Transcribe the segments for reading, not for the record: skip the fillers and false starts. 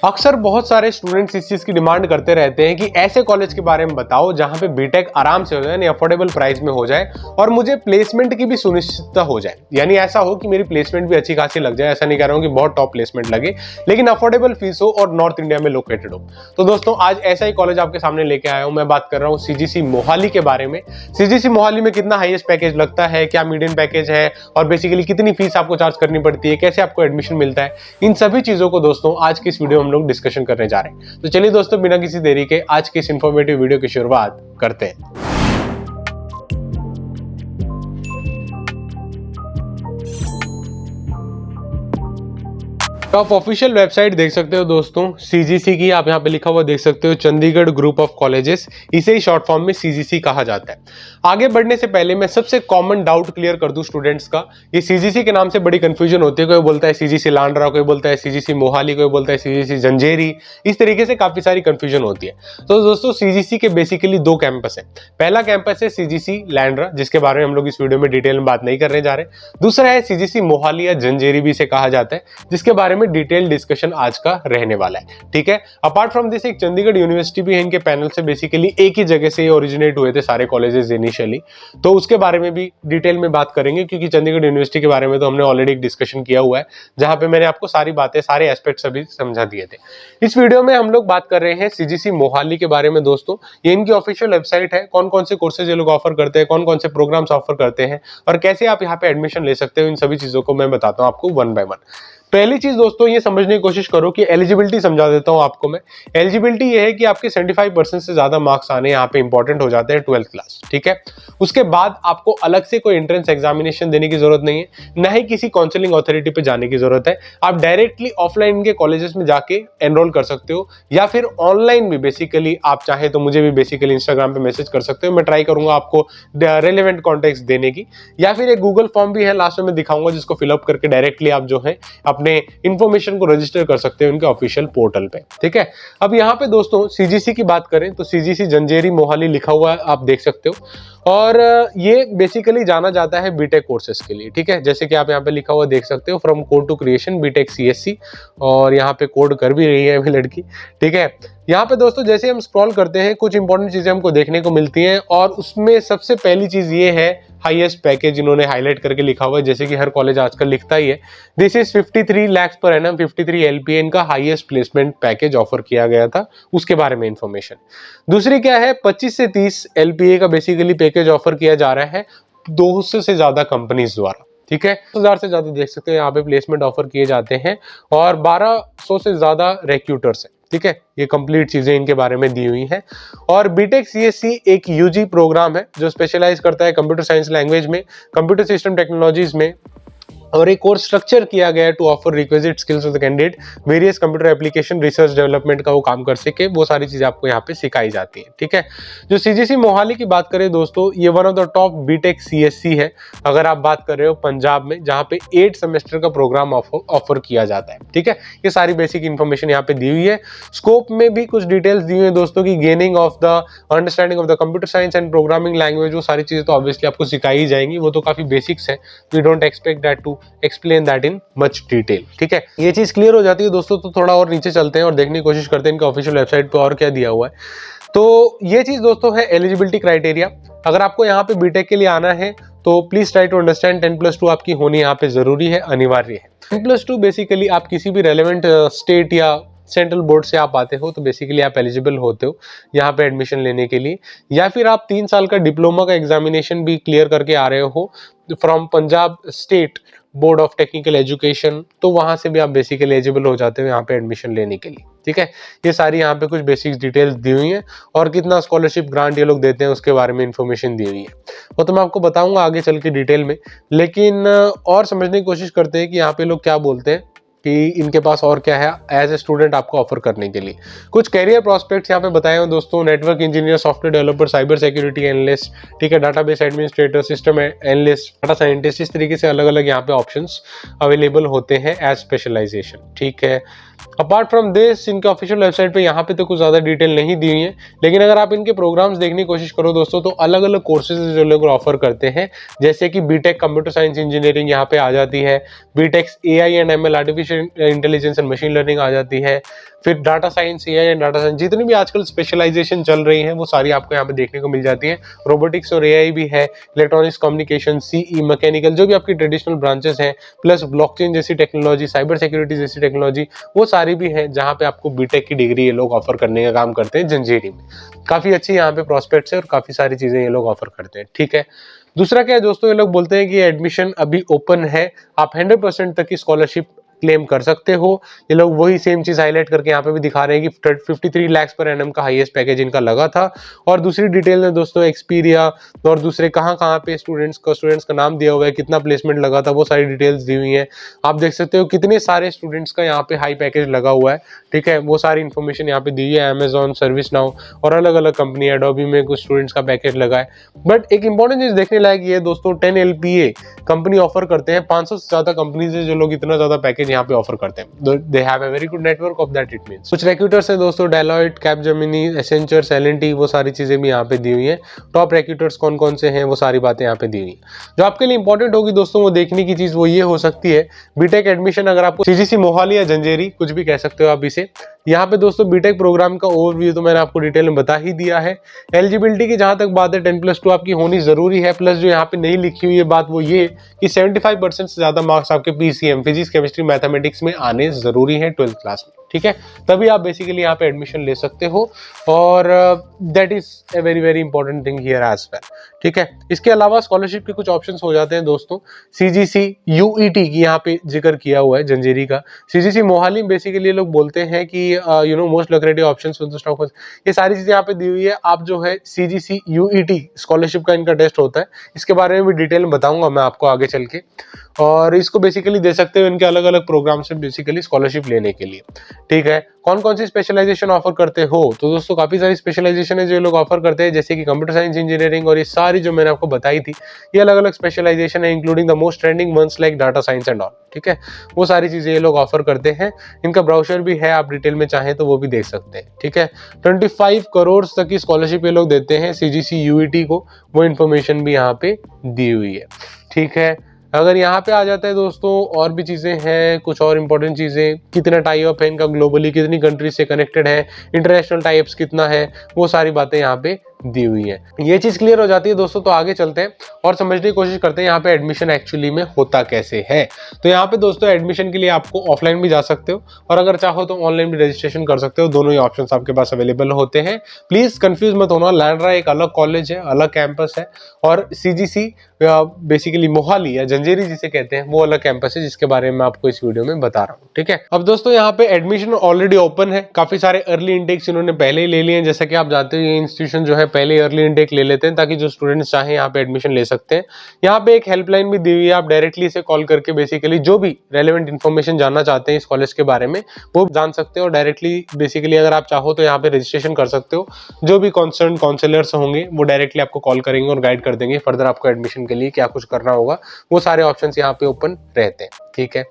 अक्सर बहुत सारे स्टूडेंट्स इस चीज की डिमांड करते रहते हैं कि ऐसे कॉलेज के बारे में बताओ जहां पे बीटेक आराम से हो जाए, यानी अफोर्डेबल प्राइस में हो जाए और मुझे प्लेसमेंट की भी सुनिश्चितता हो जाए। यानी ऐसा हो कि मेरी प्लेसमेंट भी अच्छी खासी लग जाए। ऐसा नहीं कह रहा हूं कि बहुत टॉप प्लेसमेंट लगे, लेकिन अफोर्डेबल फीस हो और नॉर्थ इंडिया में लोकेटेड हो। तो दोस्तों आज ऐसा ही कॉलेज आपके सामने लेके आया हूं। मैं बात कर रहा हूं सीजीसी मोहाली के बारे में। सीजीसी मोहाली में कितना हाईएस्ट पैकेज लगता है, क्या मीडियन पैकेज है और बेसिकली कितनी फीस आपको चार्ज करनी पड़ती है, कैसे आपको एडमिशन मिलता है, इन सभी चीजों को दोस्तों आज की इस वीडियो में हम लोग डिस्कशन करने जा रहे हैं। तो चलिए दोस्तों बिना किसी देरी के आज के इस इंफॉर्मेटिव वीडियो की शुरुआत करते हैं। तो आप ऑफिशियल वेबसाइट देख सकते हो दोस्तों सीजीसी की। आप यहाँ पे लिखा हुआ देख सकते हो, चंडीगढ़ ग्रुप ऑफ कॉलेजेस। इसे ही शॉर्ट फॉर्म में सीजीसी कहा जाता है। आगे बढ़ने से पहले मैं सबसे कॉमन डाउट क्लियर कर दूं स्टूडेंट्स का। ये सीजीसी के नाम से बड़ी कंफ्यूजन होती है। कोई बोलता है सीजीसी लांडरा, कोई बोलता है सीजीसी मोहाली, कोई बोलता है सीजीसी जंजेरी। इस तरीके से काफी सारी कंफ्यूजन होती है। तो दोस्तों सीजीसी के बेसिकली दो कैंपस है। पहला कैंपस है सीजीसी लैंड्रा, जिसके बारे में हम लोग इस वीडियो में डिटेल में बात नहीं करने जा रहे। दूसरा है सीजीसी मोहाली या जंजेरी भी इसे कहा जाता है, जिसके बारे में डिटेल डिस्कशन आज का रहने वाला है। ठीक है। अपार्ट फ्रॉम दिस एक चंडीगढ़ यूनिवर्सिटी भी है इनके पैनल से। बेसिकली एक ही जगह से ये ओरिजिनेट हुए थे सारे कॉलेजेस इनिशियली। तो उसके बारे में भी डिटेल में बात करेंगे, क्योंकि चंडीगढ़ यूनिवर्सिटी के बारे में तो हमने ऑलरेडी एक डिस्कशन किया हुआ है, जहां पे मैंने आपको सारी बातें, सारे एस्पेक्ट्स अभी समझा दिए थे। इस वीडियो में हम लोग बात कर रहे हैं सीजीसी मोहाली के बारे में। दोस्तों ये इनकी ऑफिशियल वेबसाइट है। कौन कौन से कोर्सेज ये लोग ऑफर करते हैं, कौन कौन से प्रोग्राम्स ऑफर करते हैं और कैसे आप यहाँ पे एडमिशन ले सकते हो, इन सभी चीजों को मैं बताता हूँ आपको वन बाय वन। पहली चीज दोस्तों ये समझने की कोशिश करो कि एलिजिबिलिटी समझा देता हूं आपको मैं। एलिजिबिलिटी ये है कि आपके 75% से ज्यादा मार्क्स आने यहाँ पे इंपॉर्टेंट हो जाते हैं 12th क्लास। ठीक है। उसके बाद आपको अलग से कोई एंट्रेंस एग्जामिनेशन देने की जरूरत नहीं है, न ही किसी काउंसलिंग अथॉरिटी पे जाने की जरूरत है। आप डायरेक्टली ऑफलाइन इनके कॉलेजेस में जाके एनरोल कर सकते हो, या फिर ऑनलाइन भी बेसिकली आप चाहे तो मुझे भी बेसिकली इंस्टाग्राम पे मैसेज कर सकते हो। मैं ट्राई करूंगा आपको रेलेवेंट कॉन्टेक्ट देने की। या फिर एक गूगल फॉर्म भी है, लास्ट में मैं दिखाऊंगा, जिसको फिलअप करके डायरेक्टली आप जो है अपने इंफॉर्मेशन को रजिस्टर कर सकते हैं उनके ऑफिशियल पोर्टल पे। ठीक है। अब यहाँ पे दोस्तों सीजीसी की बात करें तो सीजीसी जंजेरी मोहाली लिखा हुआ है, आप देख सकते हो। और ये बेसिकली जाना जाता है बीटेक कोर्सेज के लिए। ठीक है। जैसे कि आप यहाँ पे लिखा हुआ देख सकते हो, from code to creation BTech CSC, और यहाँ पे कोड कर भी रही है अभी लड़की। ठीक है। यहाँ पे दोस्तों जैसे हम स्क्रॉल करते हैं कुछ इंपॉर्टेंट चीजें हमको देखने को मिलती हैं, और उसमें सबसे पहली चीज ये है हाईएस्ट पैकेज। इन्होंने हाईलाइट करके लिखा हुआ है, जैसे कि हर कॉलेज आजकल लिखता ही है। This is 53 lakh per annum, 53 LPA इनका हाईएस्ट प्लेसमेंट पैकेज ऑफर किया गया था, उसके बारे में इंफॉर्मेशन। दूसरी क्या है, 25 से 30 LPA का बेसिकली पैकेज ऑफर किया जा रहा है 200 से ज्यादा कंपनीज द्वारा। ठीक है। 1000 से ज्यादा देख सकते हो यहाँ पे प्लेसमेंट ऑफर किए जाते हैं, और 1200 से ज्यादा रिक्रूटर्स हैं। ठीक है। ये कंप्लीट चीजें इनके बारे में दी हुई हैं। और बीटेक सीएससी एक यूजी प्रोग्राम है जो स्पेशलाइज करता है कंप्यूटर साइंस लैंग्वेज में, कंप्यूटर सिस्टम टेक्नोलॉजीज में, और एक कोर्स स्ट्रक्चर किया गया है to offer requisite skills of the candidate, various computer application research development का वो काम कर सके, वो सारी चीजें आपको यहाँ पे सिखाई जाती है। ठीक है। जो सीजीसी मोहाली की बात करें दोस्तों, ये one of the top BTech CSC है अगर आप बात कर रहे हो पंजाब में, जहाँ पे 8 सेमेस्टर का प्रोग्राम ऑफर किया जाता है। ठीक है। ये सारी बेसिक इन्फॉर्मेशन यहाँ पे दी हुई है। स्कोप में भी कुछ डिटेल्स दी हुई है दोस्तों की gaining of the understanding of the computer science and programming language, वो सारी चीजें तो ऑब्वियसली आपको सिखाई ही जाएंगी, वो तो काफी बेसिक्स है। We don't expect that to explain that in much detail. ठीक है। ये चीज क्लियर हो जाती है दोस्तों, तो थोड़ा और नीचे चलते हैं और देखने की कोशिश करते हैं इनके ऑफिशियल वेबसाइट पे और क्या दिया हुआ है। तो ये चीज दोस्तों है एलिजिबिलिटी क्राइटेरिया। अगर आपको यहाँ पे बीटेक के लिए आना है तो प्लीज ट्राई टू अंडरस्टैंड 10+2 आपकी होनी यहाँ पे जरूरी है, अनिवार्य है। 10+2 बेसिकली आप किसी भी रेलेवेंट स्टेट या सेंट्रल बोर्ड से आप आते हो तो बेसिकली आप एलिजिबल होते हो यहाँ पे एडमिशन लेने के लिए, या फिर आप 3 साल का डिप्लोमा का एग्जामिनेशन भी क्लियर करके आ रहे हो from Punjab state board of technical education, तो वहां से भी आप बेसिकली एलिजिबल हो जाते हो यहाँ पे एडमिशन लेने के लिए। ठीक है। ये सारी यहाँ पे कुछ बेसिक डिटेल्स दी हुई हैं, और कितना स्कॉलरशिप ग्रांट ये लोग देते हैं उसके बारे में इंफॉर्मेशन दी हुई है, वो तो मैं आपको बताऊंगा आगे चल के डिटेल में। लेकिन और समझने की कोशिश करते हैं कि यहाँ पे लोग क्या बोलते हैं कि इनके पास और क्या है एज ए स्टूडेंट आपको ऑफर करने के लिए। कुछ कैरियर प्रोस्पेक्ट्स यहाँ पे बताए हैं दोस्तों, network engineer, software developer, cyber security analyst, ठीक है, database administrator, system analyst, data scientist, इस तरीके से अलग अलग यहाँ पे ऑप्शंस अवेलेबल होते हैं एज स्पेशलाइजेशन। ठीक है। अपार्ट फ्रॉम दिस इनके ऑफिशियल वेबसाइट पे यहाँ पे तो कुछ ज्यादा डिटेल नहीं दी हुई है, लेकिन अगर आप इनके प्रोग्राम्स देखने की कोशिश करो दोस्तों तो अलग अलग कोर्सेज जो लोग ऑफर करते हैं, जैसे कि बीटेक कंप्यूटर साइंस इंजीनियरिंग यहाँ पे आ जाती है, B Tech AI and ML artificial intelligence and machine learning आ जाती है, फिर data science, AI and data science, जितनी भी आजकल स्पेशलाइजेशन चल रही है वो सारी आपको यहाँ पे देखने को मिल जाती है। रोबोटिक्स और एआई भी है, इलेक्ट्रॉनिक्स, कम्युनिकेशन, सीई, मैकेनिकल, जो भी आपकी ट्रेडिशनल ब्रांचेस हैं, प्लस ब्लॉकचेन जैसी टेक्नोलॉजी, साइबर सिक्योरिटी जैसी टेक्नोलॉजी, वो सारी भी है जहाँ पे आपको बीटेक की डिग्री ये लोग ऑफर करने का काम करते हैं जंजीरी में। काफी अच्छी यहाँ पे प्रोस्पेक्ट्स है और काफी सारी चीजें ये लोग ऑफर करते हैं, ठीक है। दूसरा क्या है दोस्तों, ये लोग बोलते हैं कि एडमिशन अभी ओपन है, आप 100% तक की स्कॉलरशिप क्लेम कर सकते हो। ये लोग वही सेम चीज हाईलाइट करके यहाँ पे भी दिखा रहे हैं कि 53 लाख पर एनम का हाईएस्ट पैकेज इनका लगा था। और दूसरी डिटेल में दोस्तों एक्सपीरिया और दूसरे कहाँ पे स्टूडेंट्स का नाम दिया हुआ है, कितना प्लेसमेंट लगा था, वो सारी डिटेल्स दी हुई है। आप देख सकते हो कितने सारे स्टूडेंट्स का यहाँ पे हाई पैकेज लगा हुआ है, ठीक है। वो सारी इन्फॉर्मेशन यहाँ पे दी है, अमेजॉन, सर्विस नाउ और अलग अलग कंपनी, एडोबी में कुछ स्टूडेंट्स का पैकेज लगा है। बट एक इंपॉर्टेंट चीज देखने लायक ये दोस्तों, 10 LPA कंपनी ऑफर करते हैं। 500 से ज्यादा कंपनीज है जो लोग इतना ज्यादा पैकेज यहाँ पे ऑफर करते हैं। They have a very good network of that, it means. कुछ रिक्रूटर्स हैं दोस्तों, डेलॉयट, कैपजेमिनी, एसेंचर, एल&टी, वो सारी चीजें भी यहाँ पे दी हुई है। टॉप रिक्रूटर्स कौन कौन से हैं वो सारी बातें यहाँ पे दी हुई है। जो आपके लिए इंपॉर्टेंट होगी दोस्तों वो देखने की चीज वो ये हो सकती है, बीटेक एडमिशन अगर आपको सीजीसी मोहाली या जंजेरी, कुछ भी कह सकते हो आप इसे, यहाँ पे दोस्तों बीटेक प्रोग्राम का ओवरव्यू तो मैंने आपको डिटेल में बता ही दिया है। एलिजिबिलिटी की जहां तक बात है 10+2 आपकी होनी जरूरी है। प्लस जो यहाँ पे नहीं लिखी हुई है बात वो ये कि 75% से ज्यादा मार्क्स आपके पीसीएम, फिजिक्स, केमिस्ट्री, मैथमेटिक्स में आने जरूरी है 12th क्लास में, ठीक है। तभी आप बेसिकली यहाँ पे एडमिशन ले सकते हो और that is a very very important thing here as well, ठीक है। इसके अलावा स्कॉलरशिप के कुछ ऑप्शंस हो जाते हैं दोस्तों। सीजीसी यूईटी की यहाँ पे जिक्र किया हुआ है जंजीरी का। सीजीसी मोहाली बेसिकली लोग बोलते हैं कि most lucrative options with the stock, ये सारी चीजें यहाँ पे दी हुई है। आप जो है सीजीसी यूईटी स्कॉलरशिप का इनका टेस्ट होता है, इसके बारे में भी डिटेल में बताऊंगा मैं आपको आगे चल के। और इसको बेसिकली दे सकते हो इनके अलग अलग प्रोग्राम से बेसिकली स्कॉलरशिप लेने के लिए, ठीक है। कौन कौन सी स्पेशलाइजेशन ऑफर करते हो, तो दोस्तों काफी सारी स्पेशलाइजेशन है जो लोग ऑफर करते हैं, जैसे कि कंप्यूटर साइंस, इंजीनियरिंग और ये सारी जो मैंने आपको बताई थी, ये अलग अलग स्पेशलाइजेशन है, including the most trending ones like data science and all, ठीक है। वो सारी चीजें ये लोग ऑफर करते हैं। इनका ब्राउचर भी है, आप डिटेल में चाहें तो वो भी देख सकते हैं, ठीक है। 25 करोड़ तक की स्कॉलरशिप ये लोग देते हैं सीजीसी यूईटी को, वो इन्फॉर्मेशन भी यहाँ पे दी हुई है, ठीक है। अगर यहाँ पे आ जाता है दोस्तों, और भी चीजें हैं, कुछ और इंपॉर्टेंट चीजें, कितना टाई अप है इनका ग्लोबली, कितनी कंट्रीज से कनेक्टेड है, इंटरनेशनल टाई अप्स कितना है, वो सारी बातें यहाँ पे दी हुई है। ये चीज क्लियर हो जाती है दोस्तों, तो आगे चलते हैं और समझने की कोशिश करते हैं यहाँ पे एडमिशन एक्चुअली में होता कैसे है। तो यहाँ पे दोस्तों एडमिशन के लिए आपको ऑफलाइन भी जा सकते हो और अगर चाहो तो ऑनलाइन भी रजिस्ट्रेशन कर सकते हो, दोनों ही ऑप्शन आपके पास अवेलेबल होते हैं। प्लीज कंफ्यूज मत होना, लैंड्रा एक अलग कॉलेज है, अलग कैंपस है, और सीजीसी बेसिकली मोहाली या जंजेरी जिसे कहते हैं वो अलग कैंपस है, जिसके बारे में आपको इस वीडियो में बता रहा हूँ, ठीक है। अब दोस्तों यहाँ पे एडमिशन ऑलरेडी ओपन है, काफी सारे अर्ली इंटेक्स इन्होंने पहले ही ले लिए हैं। जैसा कि आप जानते हो ये इंस्टीट्यूशन जो है पहले अर्ली इंटेक ले लेते हैं ताकि जो स्टूडेंट्स चाहें यहाँ पे एडमिशन ले सकते हैं। यहाँ पे एक हेल्पलाइन भी दी हुई है, आप डायरेक्टली इसे कॉल करके बेसिकली जो भी रेलेवेंट इन्फॉर्मेशन जानना चाहते हैं इस कॉलेज के बारे में वो जान सकते हो। डायरेक्टली बेसिकली अगर आप चाहो तो यहाँ पे रजिस्ट्रेशन कर सकते हो। जो भी कॉन्सर्न काउंसलर्स होंगे वो डायरेक्टली आपको कॉल करेंगे और गाइड कर देंगे फर्दर आपको एडमिशन के लिए क्या कुछ करना होगा, वो सारे ऑप्शंस यहाँ पे ओपन रहते हैं, ठीक है।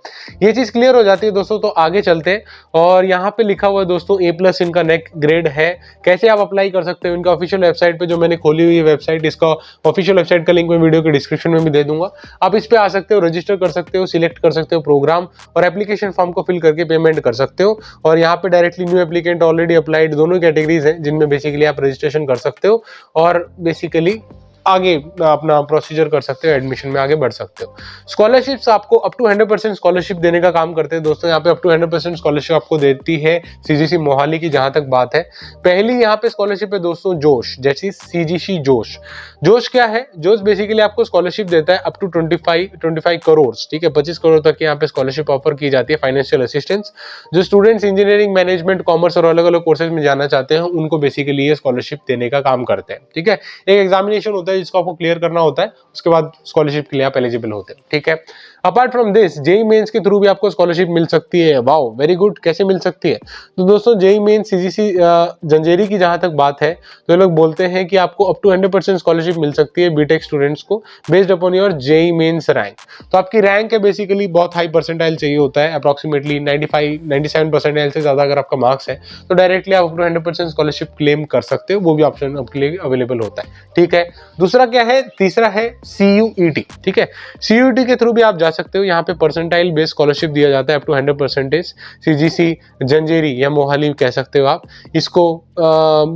ये चीज क्लियर हो जाती है दोस्तों, तो आगे चलते हैं। और यहाँ पे लिखा हुआ है दोस्तों A+ इनका नेक ग्रेड है। कैसे आप अप्लाई कर सकते हो, इनका ऑफिशियल वेबसाइट पे जो मैंने खोली हुई है वेबसाइट, इसका ऑफिशियल वेबसाइट का लिंक मैं वीडियो के डिस्क्रिप्शन में भी दे दूंगा। आप इस पे आ सकते हो, रजिस्टर कर सकते हो, सिलेक्ट कर सकते हो प्रोग्राम और एप्लीकेशन फॉर्म को फिल करके पेमेंट कर सकते हो। और यहाँ पे directly new applicant, already applied, दोनों कैटेगरीज हैं जिनमें बेसिकली आप रजिस्ट्रेशन कर सकते हो और बेसिकली आगे अपना प्रोसीजर कर सकते हो, एडमिशन में आगे बढ़ सकते हो। स्कॉलरशिप्स आपको अप टू 100% स्कॉलरशिप देने का काम करते हैं दोस्तों। यहाँ पे अप टू 100% स्कॉलरशिप आपको देती है सीजीसी मोहाली की, जहां तक बात है। पहली यहाँ पे स्कॉलरशिप है दोस्तों जोश, जैसी सीजीसी जोश। जोश क्या है? जोश बेसिकली आपको स्कॉलरशिप देता है अप टू 25 करोड़, ठीक है, 25 करोड़ तक की यहाँ पे स्कॉलरशिप ऑफर की जाती है, फाइनेंशियल असिस्टेंस। जो स्टूडेंट्स इंजीनियरिंग, मैनेजमेंट, कॉमर्स और अलग अलग कोर्सेज में जाना चाहते हैं उनको बेसिकली ये स्कॉलरशिप देने का काम करते हैं, ठीक है। एक एग्जामिनेशन होता है जिसको आपको क्लियर करना होता है, उसके बाद स्कॉलरशिप के लिए आप एलिजिबल होते हैं, ठीक है। Apart from this JEE Mains के थ्रू भी आपको स्कॉलरशिप मिल सकती है। Wow, very good. कैसे मिल सकती है? तो दोस्तों जेई मेंस सीजीसी जंजेरी की जहां तक बात है तो लोग बोलते हैं कि आपको अप टू 100% स्कॉलरशिप मिल सकती है बीटेक स्टूडेंट्स को based upon your JEE Mains rank. तो आपकी रैंक है बेसिकली बहुत हाई परसेंटाइल चाहिए होता है, अप्रोक्सीमेटली 97 परसेंटाइल से ज्यादा अगर आपका मार्क्स है तो डायरेक्टली आप अप टू 100% स्कॉलरशिप क्लेम कर सकते हो, वो भी ऑप्शन आपके लिए अवेलेबल होता है, ठीक है। दूसरा क्या है? तीसरा है CUET, ठीक है। CUET के थ्रू भी आप जा जा सकते हो। यहाँ पे परसेंटाइल बेस्ड स्कॉलरशिप दिया जाता है अप टू 100%। सीजीसी जंजेरी या मोहाली कह सकते हो आप इसको।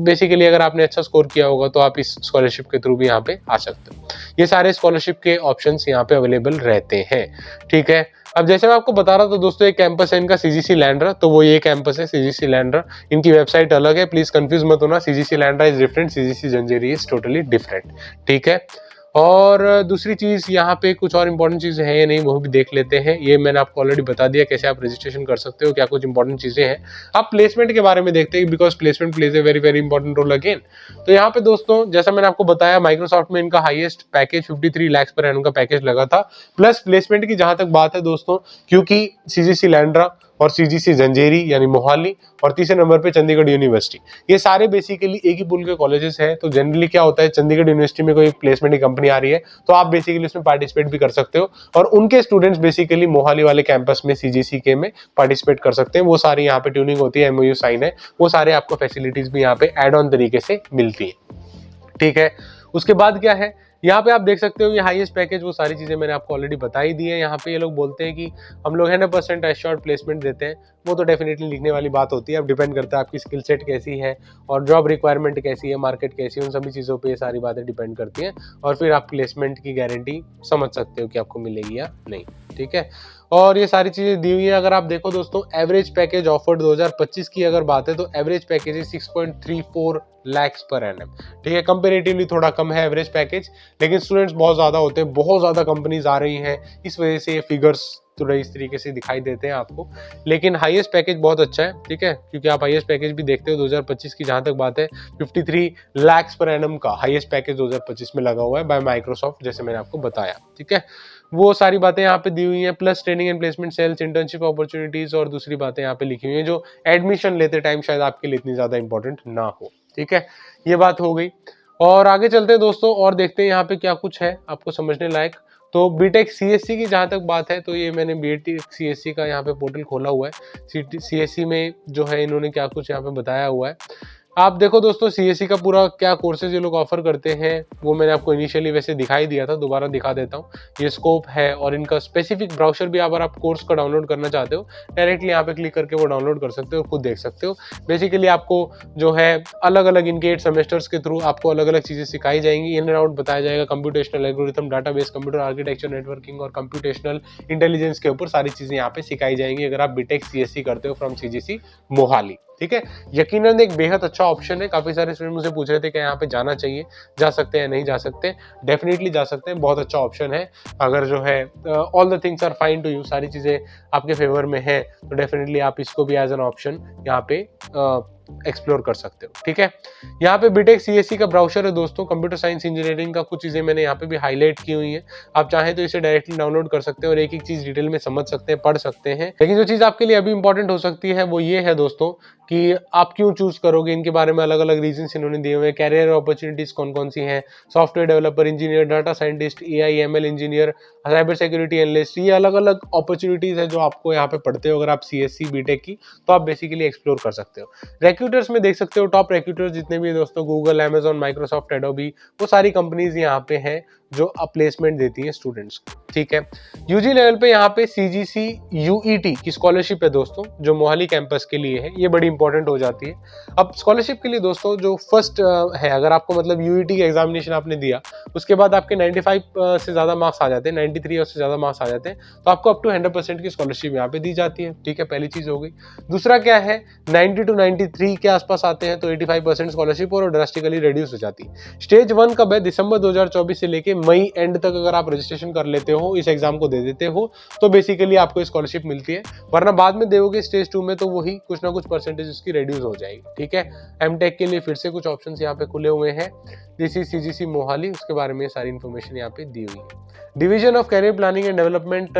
बेसिकली अगर आपने अच्छा स्कोर किया होगा तो आप इस स्कॉलरशिप के थ्रू भी यहाँ पे आ सकते हो। ये सारे स्कॉलरशिप के ऑप्शंस यहाँ पे अवेलेबल रहते हैं, ठीक है। अब जैसे मैं आपको बता रहा था दोस्तों, एक कैंपस है इनका सीजीसी लैंड्रा, तो वो ये कैंपस है सीजीसी लैंड्रा। इनकी वेबसाइट अलग है, प्लीज कंफ्यूज मत होना। CGC Landran is different, CGC Jhanjeri is totally different, ठीक है। और दूसरी चीज यहाँ पे कुछ और इंपॉर्टेंट चीजें हैं या नहीं वो भी देख लेते हैं। ये मैंने आपको ऑलरेडी बता दिया कैसे आप रजिस्ट्रेशन कर सकते हो, क्या कुछ इंपॉर्टेंट चीजें हैं। आप प्लेसमेंट के बारे में देखते हैं, because placement plays a very very important role again. तो यहाँ पे दोस्तों जैसा मैंने आपको बताया, माइक्रोसॉफ्ट में इनका highest package 53 lakh per annum का पैकेज लगा था। प्लस प्लेसमेंट की जहां तक बात है दोस्तों, क्योंकि सीजीसी लैंड्रा और सीजीसी जंजेरी यानी मोहाली और तीसरे नंबर पे चंडीगढ़ यूनिवर्सिटी, ये सारे बेसिकली एक ही पूल के कॉलेजेस हैं। तो जनरली क्या होता है, चंडीगढ़ यूनिवर्सिटी में कोई प्लेसमेंट की कंपनी आ रही है तो आप बेसिकली उसमें पार्टिसिपेट भी कर सकते हो, और उनके स्टूडेंट्स बेसिकली मोहाली वाले कैंपस में सीजीसी के में पार्टिसिपेट कर सकते हैं। वो सारी यहाँ पे ट्यूनिंग होती है, एमओयू साइन है, वो सारे आपको फैसिलिटीज भी यहाँ पे एड ऑन तरीके से मिलती है, ठीक है। उसके बाद क्या है, यहाँ पे आप देख सकते हो ये हाईएस्ट पैकेज, वो सारी चीजें मैंने आपको ऑलरेडी बताई दी है। यहाँ पे ये लोग बोलते हैं कि हम लोग 100% एश्योर्ड प्लेसमेंट देते हैं, वो तो डेफिनेटली लिखने वाली बात होती है। अब डिपेंड करता है आपकी स्किल सेट कैसी है और जॉब रिक्वायरमेंट कैसी है, मार्केट कैसी है, उन सभी चीज़ों पे ये सारी बातें डिपेंड करती हैं, और फिर आप प्लेसमेंट की गारंटी समझ सकते हो कि आपको मिलेगी या नहीं, ठीक है। और ये सारी चीजें दी हुई है। अगर आप देखो दोस्तों, एवरेज पैकेज ऑफर्ड 2025 की अगर बात है तो एवरेज पैकेज है 6.34 लाख पर एनम, ठीक है। कंपेरेटिवली थोड़ा कम है एवरेज पैकेज, लेकिन स्टूडेंट्स बहुत ज्यादा होते हैं, बहुत ज्यादा कंपनीज आ रही हैं, इस वजह से ये फिगर्स थोड़ा इस तरीके से दिखाई देते हैं आपको। लेकिन हाईएस्ट पैकेज बहुत अच्छा है, ठीक है, क्योंकि आप हाईएस्ट पैकेज भी देखते हो 2025 की जहां तक बात है, 53 लाख पर एनम का हाईएस्ट पैकेज 2025 में लगा हुआ है बाय माइक्रोसॉफ्ट, जैसे मैंने आपको बताया, ठीक है। वो सारी बातें यहाँ पे दी हुई हैं, plus training and placement cells, internship opportunities और दूसरी बातें यहाँ पे लिखी हुई हैं जो एडमिशन लेते टाइम शायद आपके लिए इतनी ज्यादा इंपॉर्टेंट ना हो, ठीक है। ये बात हो गई, और आगे चलते हैं दोस्तों और देखते हैं यहाँ पे क्या कुछ है आपको समझने लायक। तो बीटेक सीएससी की जहाँ तक बात है, तो ये मैंने बीटेक सीएससी का यहाँ पे पोर्टल खोला हुआ है। सीएससी में जो है इन्होंने क्या कुछ यहाँ पे बताया हुआ है। आप देखो दोस्तों, सीएससी का पूरा क्या कोर्सेज ये लोग ऑफर करते हैं वो मैंने आपको इनिशियली वैसे दिखाई दिया था, दोबारा दिखा देता हूँ। ये स्कोप है और इनका स्पेसिफिक ब्राउजर भी, अगर आप कोर्स का डाउनलोड करना चाहते हो डायरेक्टली यहाँ पे क्लिक करके वो डाउनलोड कर सकते हो, खुद देख सकते हो। बेसिकली आपको जो है अलग अलग इनके 8 सेमेस्टर्स के थ्रू आपको अलग अलग चीजें सिखाई जाएंगी, इन एंड आउट बताया जाएगा, computational algorithm, database, computer architecture, networking और कंप्यूटेशनल इंटेलिजेंस के ऊपर सारी चीजें यहाँ पे सिखाई जाएंगी अगर आप बीटेक सीएससी करते हो फ्रॉम सीजीसी मोहाली, ठीक है। यकीनन एक बेहद अच्छा ऑप्शन है। काफी सारे स्टूडेंट मुझे पूछ रहे थे कि यहाँ पे जाना चाहिए, जा सकते हैं नहीं जा सकते, डेफिनेटली जा सकते हैं, बहुत अच्छा ऑप्शन है। अगर जो है all the things are fine to you, सारी चीजें आपके फेवर में है, तो डेफिनेटली आप इसको भी एज एन ऑप्शन यहाँ पे एक्सप्लोर कर सकते हो, ठीक है। यहाँ पे बीटेक सीएससी का ब्राउजर है दोस्तों, कंप्यूटर साइंस इंजीनियरिंग का कुछ चीजें मैंने यहाँ पे भी हाईलाइट की हुई है। आप चाहें तो इसे डायरेक्टली डाउनलोड कर सकते हैं और एक एक चीज डिटेल में समझ सकते हैं, पढ़ सकते हैं। लेकिन जो चीज आपके लिए अभी इंपॉर्टेंट हो सकती है वो ये है दोस्तों कि आप क्यों चूज करोगे, इनके बारे में अलग अलग रीजन इन्होंने दिए हुए हैं। कैरियर अपॉर्चुनिटीज कौन कौन सी हैं, software developer, engineer, data scientist, AI ML engineer, cyber security analyst, ये अलग अलग अपॉर्चुनिटीज है जो आपको यहाँ पे पढ़ते हो अगर आप सीएससी बीटेक की, तो आप बेसिकली एक्सप्लोर कर सकते हो। रिक्रूटर्स में देख सकते हो, टॉप रिक्रूटर्स जितने भी दोस्तों, गूगल, अमेजॉन, माइक्रोसॉफ्ट, एडोबी, वो सारी कंपनीज यहाँ पे हैं जो प्लेसमेंट देती है स्टूडेंट्स को, ठीक है। यूजी लेवल पे यहाँ पे सीजीसी यूईटी की स्कॉलरशिप है दोस्तों, जो मोहाली कैंपस के लिए है, ये बड़ी इंपॉर्टेंट हो जाती है। अब स्कॉलरशिप के लिए दोस्तों जो फर्स्ट है, अगर आपको मतलब यूईटी का एग्जामिनेशन आपने दिया, उसके बाद आपके 95 से ज्यादा मार्क्स आ जाते हैं, 93 और से ज्यादा मार्क्स आ जाते हैं, तो आपको अप टू 100% की स्कॉलरशिप यहाँ पे दी जाती है, ठीक है, पहली चीज हो गई। दूसरा क्या है, 90 to 93 के आसपास आते हैं तो 85% स्कॉलरशिप और ड्रास्टिकली रिड्यूस हो जाती है। स्टेज 1 कब है, दिसंबर 2024 से लेके मई एंड तक अगर आप रजिस्ट्रेशन कर लेते हो, इस एग्जाम को दे देते हो, तो बेसिकली आपको स्कॉलरशिप मिलती है। वरना बाद में दोगे स्टेज 2 में तो वही कुछ ना कुछ परसेंटेज उसकी रिड्यूस हो जाएगी, ठीक है। एमटेक के लिए फिर से कुछ ऑप्शंस यहाँ पे खुले हुए हैं, दिस इज सीजीसी मोहाली, उसके बारे में सारी इन्फॉर्मेशन यहाँ पे दी हुई है। Division of career planning and development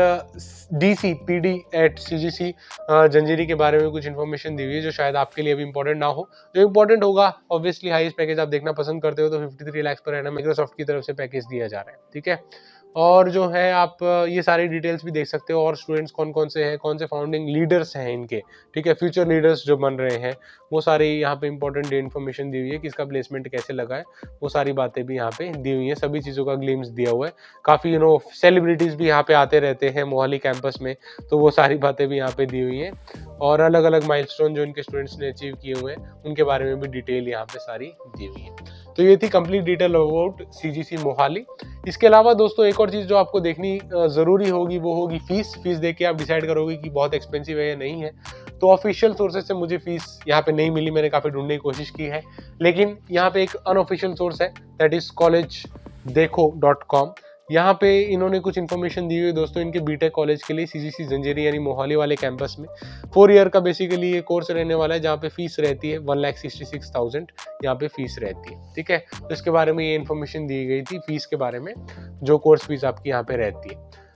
DCPD at CGC Jhanjeri के बारे में कुछ इन्फॉर्मेशन दी हुई है जो शायद आपके लिए भी इंपॉर्टेंट ना हो। जो इंपॉर्टेंट होगा, ऑब्वियसली हाईएस्ट पैकेज आप देखना पसंद करते हो तो 53 लाख पर एनम माइक्रोसॉफ्ट की तरफ से पैकेज दिया जा रहा है, ठीक है। और जो है आप ये सारी डिटेल्स भी देख सकते हो, और स्टूडेंट्स कौन कौन से हैं, कौन से फाउंडिंग लीडर्स हैं इनके, ठीक है, फ्यूचर लीडर्स जो बन रहे हैं, वो सारी यहाँ पे इंपॉर्टेंट इन्फॉर्मेशन दी हुई है, किसका प्लेसमेंट कैसे लगा है, वो सारी बातें भी यहाँ पे दी हुई है, सभी चीज़ों का ग्लिम्स दिया हुआ है। काफ़ी सेलिब्रिटीज़ भी यहाँ पे आते रहते हैं मोहाली कैंपस में, तो वो सारी बातें भी यहाँ पे दी हुई हैं, और अलग अलग माइलस्टोन जो इनके स्टूडेंट्स ने अचीव किए हुए हैं उनके बारे में भी डिटेल यहाँ पे सारी दी हुई है। तो ये थी complete detail about CGC Mohali. इसके अलावा दोस्तों एक और चीज़ जो आपको देखनी ज़रूरी होगी वो होगी फीस देख के आप डिसाइड करोगे कि बहुत एक्सपेंसिव है या नहीं है। तो ऑफिशियल सोर्सेज से मुझे फीस यहाँ पे नहीं मिली, मैंने काफ़ी ढूंढने की कोशिश की है, लेकिन यहाँ पे एक अनऑफिशियल सोर्स है, दैट इज collegedekho.com। यहाँ पे इन्होंने कुछ इन्फॉर्मेशन दी हुई है दोस्तों इनके बीटेक कॉलेज के लिए, सीजीसी जंजेरी यानी मोहाली वाले कैंपस में 4 ईयर का बेसिकली ये कोर्स रहने वाला है, जहाँ पे फीस रहती है 1,66,000 यहाँ पे फीस रहती है, ठीक है। तो इसके बारे में ये इन्फॉर्मेशन दी गई थी फीस के बारे में, जो कोर्स फीस आपकी यहाँ पे रहती है।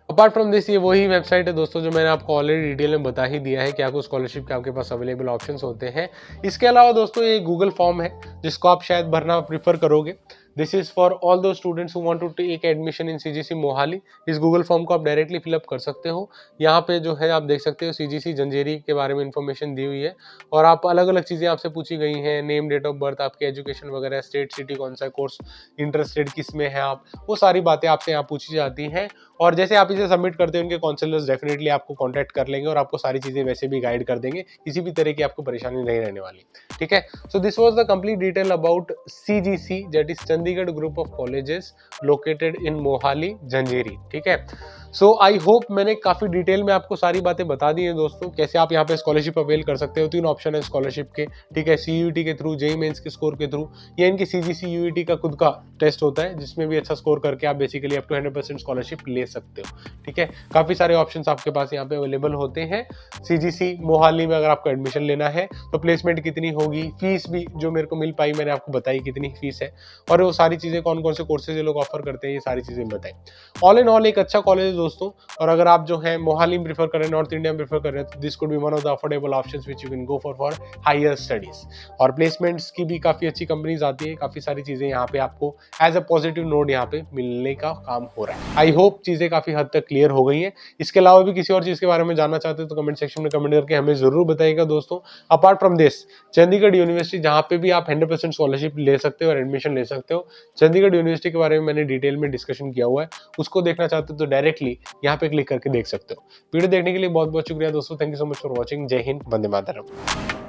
अपार्ट फ्रॉम दिस ये वही वेबसाइट है दोस्तों जो मैंने आपको ऑलरेडी डिटेल में बता ही दिया है क्या कुछ स्कॉलरशिप के आपके पास अवेलेबल ऑप्शंस होते हैं। इसके अलावा दोस्तों ये गूगल फॉर्म है जिसको आप शायद भरना प्रीफर करोगे। This is for all those students who want to take admission in CGC Mohali. इस गूगल फॉर्म को आप डायरेक्टली फिलअप कर सकते हो। यहाँ पे जो है आप देख सकते हो सीजीसी जंजेरी के बारे में इन्फॉर्मेशन दी हुई है, और आप अलग अलग चीज़ें आपसे पूछी गई हैं, नेम, डेट ऑफ बर्थ, आपके एजुकेशन वगैरह, स्टेट, सिटी, कौन सा कोर्स, इंटरेस्टेड किस में है आप, वो सारी बातें आपसे यहाँ पूछी जाती हैं। और जैसे आप इसे सबमिट करते हैं उनके काउंसलर्स डेफिनेटली आपको कांटेक्ट कर लेंगे और आपको सारी चीज़ें वैसे भी गाइड कर देंगे, किसी भी तरह की आपको परेशानी नहीं रहने वाली, ठीक है। So this was the complete detail about CGC, that is Chandigarh group of colleges located in Mohali Jhanjeri, ठीक है। सो आई होप मैंने काफ़ी डिटेल में आपको सारी बातें बता दी हैं दोस्तों, कैसे आप यहाँ पे स्कॉलरशिप अवेल कर सकते हो। 3 ऑप्शन है स्कॉलरशिप के, ठीक है, सीयूईटी के थ्रू, जेईई मेंस के स्कोर के थ्रू, या इनकी सीजीसी यूईटी का खुद का टेस्ट होता है जिसमें भी अच्छा स्कोर करके आप बेसिकली अप टू 100% स्कॉलरशिप ले सकते हो, ठीक है। काफ़ी सारे ऑप्शन आपके पास यहाँ पे अवेलेबल होते हैं। सीजीसी मोहाली में अगर आपको एडमिशन लेना है तो प्लेसमेंट कितनी होगी, फीस भी जो मेरे को मिल पाई मैंने आपको बताई कितनी फीस है, और वो सारी चीज़ें कौन कौन से कोर्सेज ये लोग ऑफर करते हैं, ये सारी चीज़ें बताई। ऑल इन ऑल एक अच्छा कॉलेज है दोस्तों, और अगर आप जो है मोहाली में प्रीफर कर रहे हैं, नॉर्थ इंडिया में प्रीफर कर रहे हैं, तो this could be one of the affordable options which you can go for higher studies. और प्लेसमेंट्स की भी काफ़ी अच्छी कंपनीज आती है, काफ़ी सारी चीज़ें यहाँ पे आपको एज अ पॉजिटिव नोट यहाँ पे मिलने का काम हो रहा है। आई होप चीज़ें काफ़ी हद तक क्लियर हो गई हैं। इसके अलावा भी किसी और चीज़ के बारे में जानना चाहते हो तो कमेंट सेक्शन में कमेंट करके हमें जरूर बताइएगा दोस्तों। Apart from this Chandigarh university, जहाँ पे भी आप 100% स्कॉलरशिप ले सकते हो और एडमिशन ले सकते हो, चंडीगढ़ यूनिवर्सिटी के बारे में मैंने डिटेल में डिस्कशन किया हुआ है, उसको देखना चाहते हो तो डायरेक्टली यहाँ पे क्लिक करके देख सकते हो। वीडियो देखने के लिए बहुत बहुत शुक्रिया दोस्तों, thank you so much for watching. जय हिंद, वंदे मातरम।